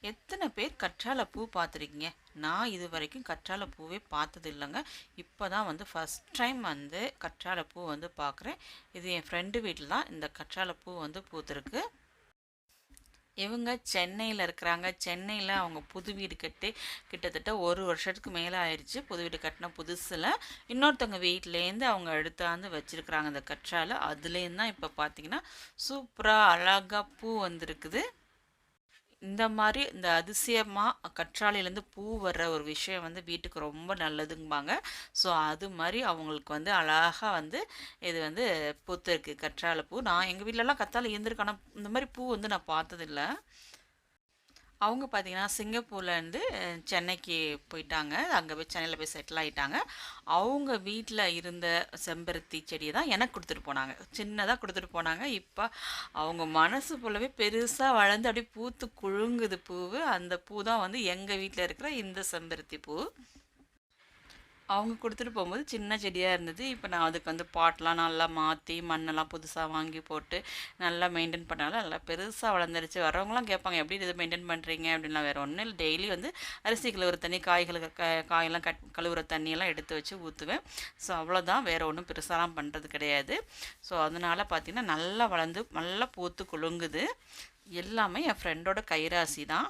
எத்தனை பேர் கற்றாழை பூ பார்த்துருக்கீங்க? நான் இது வரைக்கும் கற்றாழை பூவே பார்த்தது இல்லைங்க. இப்போ தான் வந்து ஃபஸ்ட் டைம் வந்து கற்றாழை பூ வந்து பார்க்குறேன். இது என் ஃப்ரெண்டு வீட்டில் தான் இந்த கற்றாழை பூ வந்து பூத்திருக்கு. இவங்க சென்னையில் இருக்கிறாங்க. சென்னையில் அவங்க புது வீடு கட்டி கிட்டத்தட்ட 1 வருஷத்துக்கு மேலே ஆயிடுச்சு. புது வீடு கட்டின புதுசில் இன்னொருத்தவங்க வீட்டிலேருந்து அவங்க எடுத்தாந்து வச்சுருக்குறாங்க இந்த கற்றாழை. அதுலேருந்து தான் இப்போ பார்த்தீங்கன்னா சூப்பராக அழகாக பூ வந்திருக்குது. இந்த மாதிரி இந்த அதிசயமாக கற்றாழையிலேருந்து பூ வர்ற ஒரு விஷயம் வந்து வீட்டுக்கு ரொம்ப நல்லதுங்குவாங்க. ஸோ அது மாதிரி அவங்களுக்கு வந்து அழகாக வந்து இது வந்து பூத்திருக்கு கற்றாழை பூ. நான் எங்கள் வீட்டிலலாம் கற்றாழை இருந்திருக்கு, ஆனால் இந்த மாதிரி பூ வந்து நான் பார்த்ததில்ல. அவங்க பார்த்தீங்கன்னா சிங்கப்பூர்லேருந்து சென்னைக்கு போயிட்டாங்க. அங்கே போய் சென்னையில் போய் செட்டில் ஆகிட்டாங்க. அவங்க வீட்டில் இருந்த செம்பருத்தி செடியை தான் எனக்கு கொடுத்துட்டு போனாங்க. சின்னதாக கொடுத்துட்டு போனாங்க. இப்போ அவங்க மனசு போலவே பெருசாக வளர்ந்து அப்படியே பூத்து குலுங்குது பூவு. அந்த பூ தான் வந்து எங்கள் வீட்டில் இருக்கிற இந்த செம்பருத்தி பூ. அவங்க கொடுத்துட்டு போகும்போது சின்ன செடியாக இருந்தது. இப்போ நான் அதுக்கு வந்து பாட்டெலாம் நல்லா மாற்றி மண்ணெல்லாம் புதுசாக வாங்கி போட்டு நல்லா மெயின்டைன் பண்ணாலும் நல்லா பெருசாக வளர்ந்துருச்சு. வரவங்களாம் கேட்பாங்க, எப்படி இது மெயின்டைன் பண்ணுறீங்க அப்படின்லாம். வேறு ஒன்றும் இல்லை, டெய்லி வந்து அரிசி கழுவுற தண்ணி, காயெல்லாம் கழுவுற தண்ணியெல்லாம் எடுத்து வச்சு ஊற்றுவேன். ஸோ அவ்வளோதான், வேறு ஒன்றும் பெருசாலாம் பண்ணுறது கிடையாது. ஸோ அதனால் பார்த்திங்கன்னா நல்லா வளர்ந்து நல்லா பூத்து குலுங்குது. எல்லாமே என் ஃப்ரெண்டோட கைராசி தான்.